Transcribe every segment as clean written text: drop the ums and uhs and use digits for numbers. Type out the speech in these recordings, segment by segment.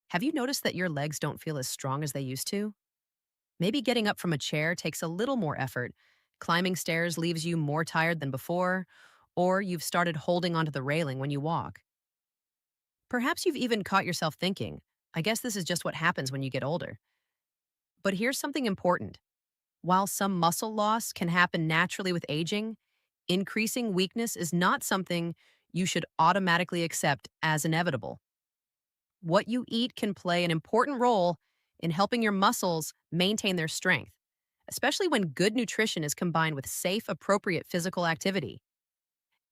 Have you noticed that your legs don't feel as strong as they used to? Maybe getting up from a chair takes a little more effort, climbing stairs leaves you more tired than before, or you've started holding onto the railing when you walk. Perhaps you've even caught yourself thinking, I guess this is just what happens when you get older. But here's something important. While some muscle loss can happen naturally with aging, increasing weakness is not something you should automatically accept as inevitable. What you eat can play an important role in helping your muscles maintain their strength, especially when good nutrition is combined with safe, appropriate physical activity.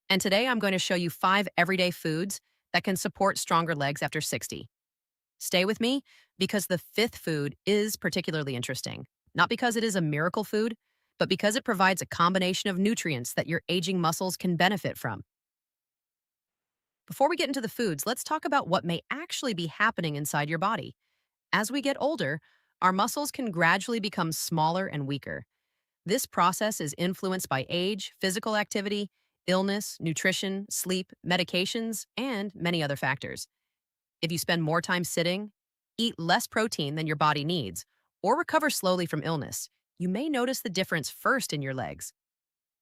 And today I'm going to show you 5 everyday foods that can support stronger legs after 60. Stay with me because the fifth food is particularly interesting, not because it is a miracle food, but because it provides a combination of nutrients that your aging muscles can benefit from. Before we get into the foods, let's talk about what may actually be happening inside your body. As we get older, our muscles can gradually become smaller and weaker. This process is influenced by age, physical activity, illness, nutrition, sleep, medications, and many other factors. If you spend more time sitting, eat less protein than your body needs, or recover slowly from illness, you may notice the difference first in your legs.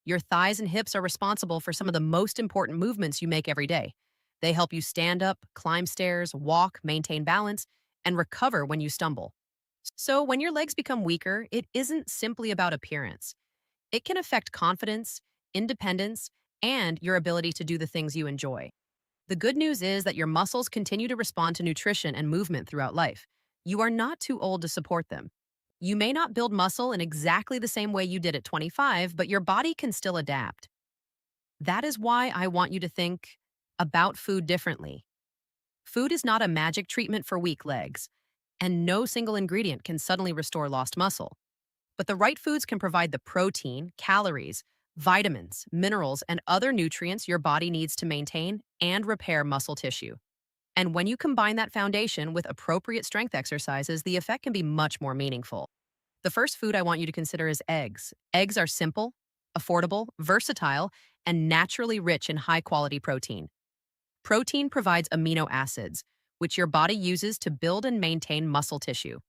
Your thighs and hips are responsible for some of the most important movements you make every day. They help you stand up, climb stairs, walk, maintain balance, and recover when you stumble. So, when your legs become weaker, it isn't simply about appearance. It can affect confidence, independence, and your ability to do the things you enjoy. The good news is that your muscles continue to respond to nutrition and movement throughout life. You are not too old to support them. You may not build muscle in exactly the same way you did at 25, but your body can still adapt. That is why I want you to think about food differently. Food is not a magic treatment for weak legs, and no single ingredient can suddenly restore lost muscle. But the right foods can provide the protein, calories, vitamins, minerals, and other nutrients your body needs to maintain and repair muscle tissue. And when you combine that foundation with appropriate strength exercises, the effect can be much more meaningful. The first food I want you to consider is eggs. Eggs are simple, affordable, versatile, and naturally rich in high quality protein. Protein provides amino acids, which your body uses to build and maintain muscle tissue.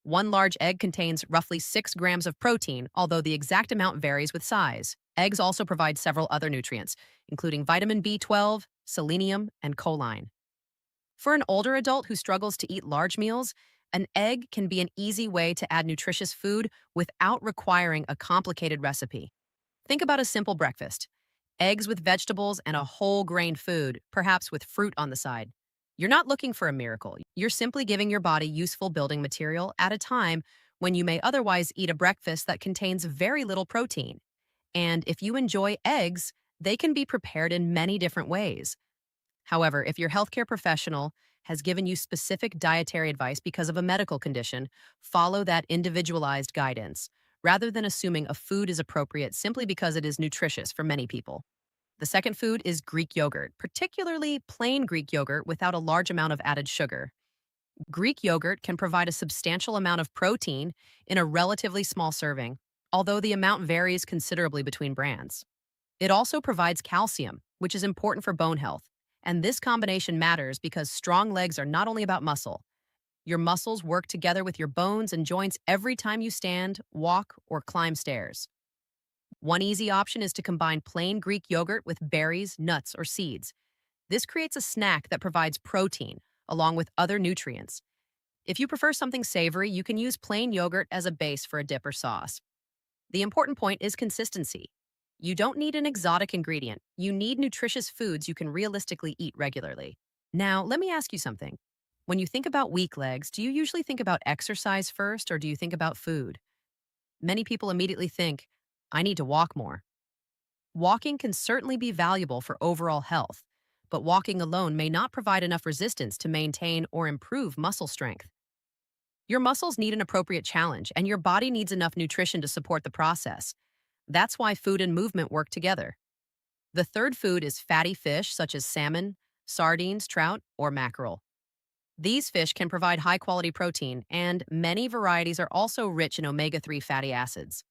One large egg contains roughly 6 grams of protein, although the exact amount varies with size. Eggs also provide several other nutrients, including vitamin B12, selenium, and choline. For an older adult who struggles to eat large meals, an egg can be an easy way to add nutritious food without requiring a complicated recipe. Think about a simple breakfast: eggs with vegetables and a whole grain food, perhaps with fruit on the side. You're not looking for a miracle. You're simply giving your body useful building material at a time when you may otherwise eat a breakfast that contains very little protein. And if you enjoy eggs, they can be prepared in many different ways. However, if your healthcare professional has given you specific dietary advice because of a medical condition, follow that individualized guidance, rather than assuming a food is appropriate simply because it is nutritious for many people. The second food is Greek yogurt, particularly plain Greek yogurt without a large amount of added sugar. Greek yogurt can provide a substantial amount of protein in a relatively small serving, although the amount varies considerably between brands. It also provides calcium, which is important for bone health. And this combination matters because strong legs are not only about muscle. Your muscles work together with your bones and joints every time you stand, walk, or climb stairs. One easy option is to combine plain Greek yogurt with berries, nuts, or seeds. This creates a snack that provides protein, along with other nutrients. If you prefer something savory, you can use plain yogurt as a base for a dip or sauce. The important point is consistency. You don't need an exotic ingredient. You need nutritious foods you can realistically eat regularly. Now, let me ask you something. When you think about weak legs, do you usually think about exercise first or do you think about food? Many people immediately think, I need to walk more. Walking can certainly be valuable for overall health, but walking alone may not provide enough resistance to maintain or improve muscle strength. Your muscles need an appropriate challenge, and your body needs enough nutrition to support the process. That's why food and movement work together. The third food is fatty fish such as salmon, sardines, trout, or mackerel. These fish can provide high-quality protein, and many varieties are also rich in omega-3 fatty acids.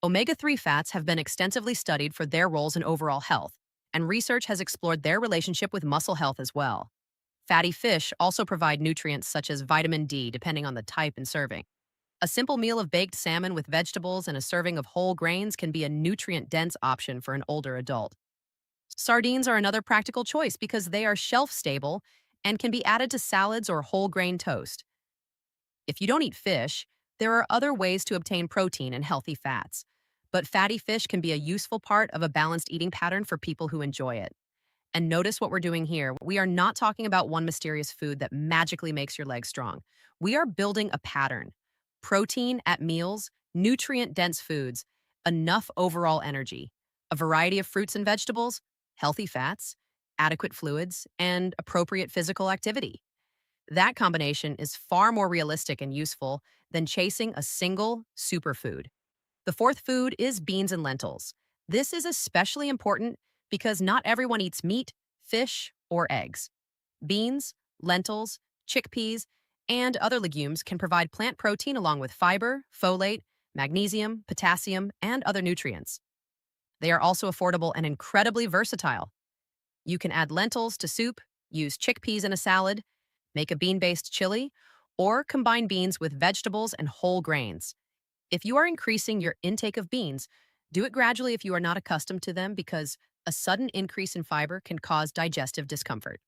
Omega-3 fats have been extensively studied for their roles in overall health, and research has explored their relationship with muscle health as well. Fatty fish also provide nutrients such as vitamin D, depending on the type and serving. A simple meal of baked salmon with vegetables and a serving of whole grains can be a nutrient dense option for an older adult. Sardines are another practical choice because they are shelf stable and can be added to salads or whole grain toast. If you don't eat fish, there are other ways to obtain protein and healthy fats. But fatty fish can be a useful part of a balanced eating pattern for people who enjoy it. And notice what we're doing here. We are not talking about one mysterious food that magically makes your legs strong. We are building a pattern. Protein at meals, nutrient dense foods, enough overall energy, a variety of fruits and vegetables, healthy fats, adequate fluids, and appropriate physical activity. That combination is far more realistic and useful than chasing a single superfood. The fourth food is beans and lentils. This is especially important because not everyone eats meat, fish, or eggs. Beans, lentils, chickpeas, and other legumes can provide plant protein along with fiber, folate, magnesium, potassium, and other nutrients. They are also affordable and incredibly versatile. You can add lentils to soup, use chickpeas in a salad, make a bean-based chili, or combine beans with vegetables and whole grains. If you are increasing your intake of beans, do it gradually if you are not accustomed to them because a sudden increase in fiber can cause digestive discomfort.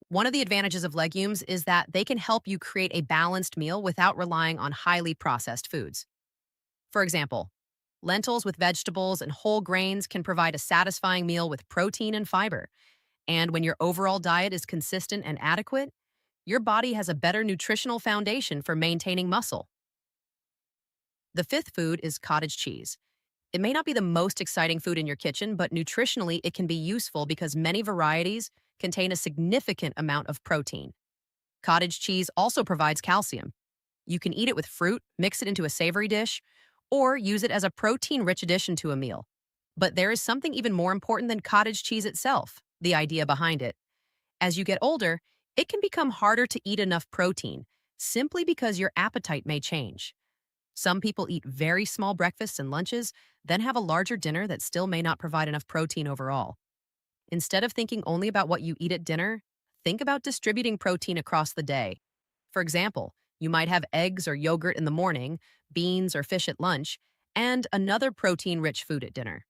One of the advantages of legumes is that they can help you create a balanced meal without relying on highly processed foods. For example, lentils with vegetables and whole grains can provide a satisfying meal with protein and fiber. And when your overall diet is consistent and adequate, your body has a better nutritional foundation for maintaining muscle. The fifth food is cottage cheese. It may not be the most exciting food in your kitchen, but nutritionally it can be useful because many varieties contain a significant amount of protein. Cottage cheese also provides calcium. You can eat it with fruit, mix it into a savory dish, or use it as a protein-rich addition to a meal. But there is something even more important than cottage cheese itself, the idea behind it. As you get older, it can become harder to eat enough protein, simply because your appetite may change. Some people eat very small breakfasts and lunches, then have a larger dinner that still may not provide enough protein overall. Instead of thinking only about what you eat at dinner, think about distributing protein across the day. For example, you might have eggs or yogurt in the morning, beans or fish at lunch, and another protein-rich food at dinner.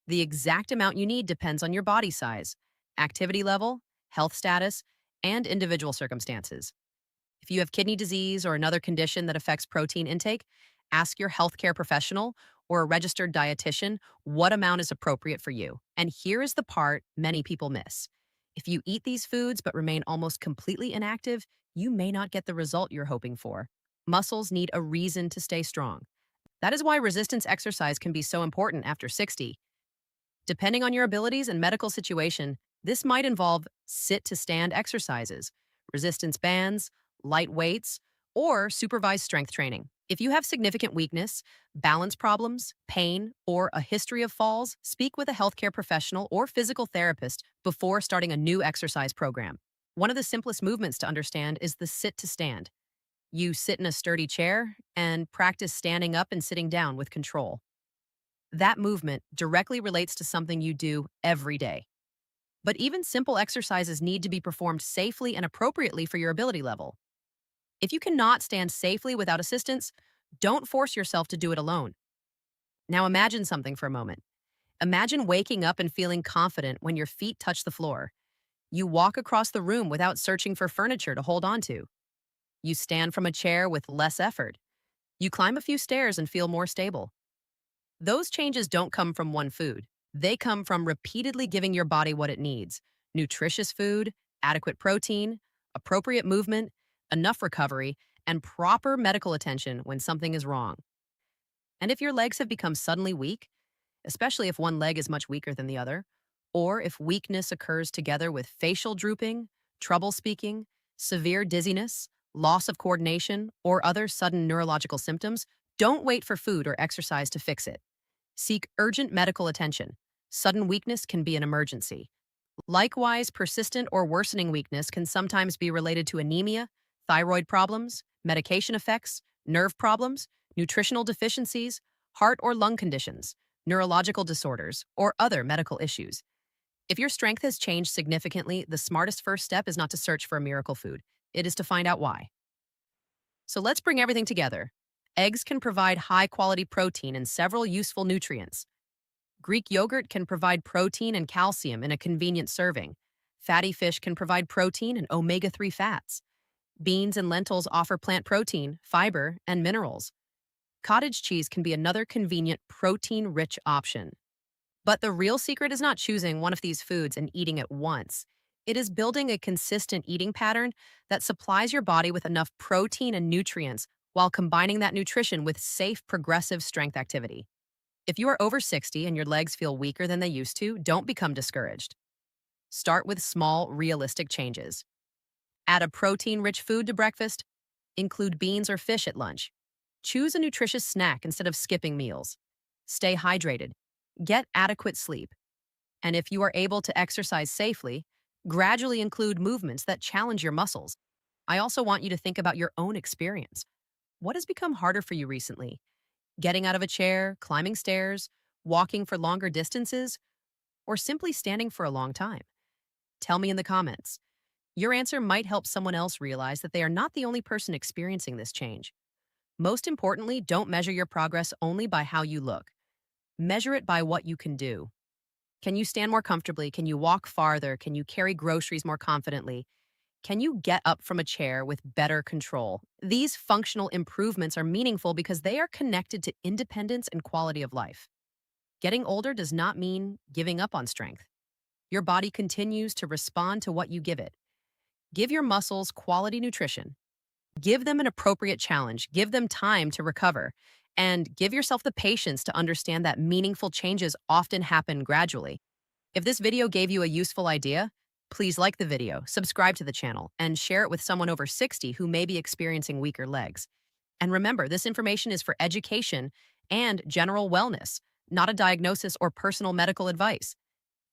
The exact amount you need depends on your body size, activity level, health status, and individual circumstances. If you have kidney disease or another condition that affects protein intake, ask your healthcare professional or a registered dietitian what amount is appropriate for you. And here is the part many people miss. If you eat these foods but remain almost completely inactive, you may not get the result you're hoping for. Muscles need a reason to stay strong. That is why resistance exercise can be so important after 60. Depending on your abilities and medical situation, this might involve sit-to-stand exercises, resistance bands, light weights, or supervised strength training. If you have significant weakness, balance problems, pain, or a history of falls, speak with a healthcare professional or physical therapist before starting a new exercise program. One of the simplest movements to understand is the sit-to-stand. You sit in a sturdy chair and practice standing up and sitting down with control. That movement directly relates to something you do every day. But even simple exercises need to be performed safely and appropriately for your ability level. If you cannot stand safely without assistance, don't force yourself to do it alone. Now imagine something for a moment. Imagine waking up and feeling confident when your feet touch the floor. You walk across the room without searching for furniture to hold on to. You stand from a chair with less effort. You climb a few stairs and feel more stable. Those changes don't come from one food. They come from repeatedly giving your body what it needs: nutritious food, adequate protein, appropriate movement, enough recovery, and proper medical attention when something is wrong. And if your legs have become suddenly weak, especially if one leg is much weaker than the other, or if weakness occurs together with facial drooping, trouble speaking, severe dizziness, loss of coordination, or other sudden neurological symptoms, don't wait for food or exercise to fix it. Seek urgent medical attention. Sudden weakness can be an emergency. Likewise, persistent or worsening weakness can sometimes be related to anemia, thyroid problems, medication effects, nerve problems, nutritional deficiencies, heart or lung conditions, neurological disorders, or other medical issues. If your strength has changed significantly, the smartest first step is not to search for a miracle food. It is to find out why. So let's bring everything together. Eggs can provide high quality protein and several useful nutrients. Greek yogurt can provide protein and calcium in a convenient serving. Fatty fish can provide protein and omega 3 fats. Beans and lentils offer plant protein, fiber, and minerals. Cottage cheese can be another convenient protein rich option. But the real secret is not choosing one of these foods and eating it once. It is building a consistent eating pattern that supplies your body with enough protein and nutrients while combining that nutrition with safe, progressive strength activity. If you are over 60 and your legs feel weaker than they used to, don't become discouraged. Start with small, realistic changes. Add a protein rich food to breakfast. Include beans or fish at lunch. Choose a nutritious snack instead of skipping meals. Stay hydrated. Get adequate sleep. And if you are able to exercise safely, gradually include movements that challenge your muscles. I also want you to think about your own experience. What has become harder for you recently? Getting out of a chair, climbing stairs, walking for longer distances, or simply standing for a long time? Tell me in the comments. Your answer might help someone else realize that they are not the only person experiencing this change. Most importantly, don't measure your progress only by how you look. Measure it by what you can do. Can you stand more comfortably? Can you walk farther? Can you carry groceries more confidently? Can you get up from a chair with better control? These functional improvements are meaningful because they are connected to independence and quality of life. Getting older does not mean giving up on strength. Your body continues to respond to what you give it. Give your muscles quality nutrition. Give them an appropriate challenge. Give them time to recover. And give yourself the patience to understand that meaningful changes often happen gradually. If this video gave you a useful idea, please like the video, subscribe to the channel, and share it with someone over 60 who may be experiencing weaker legs. And remember, this information is for education and general wellness, not a diagnosis or personal medical advice.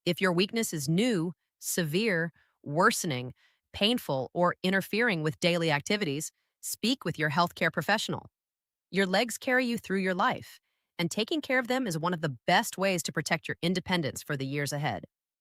If your weakness is new, severe, worsening, painful, or interfering with daily activities, speak with your healthcare professional. Your legs carry you through your life, and taking care of them is one of the best ways to protect your independence for the years ahead.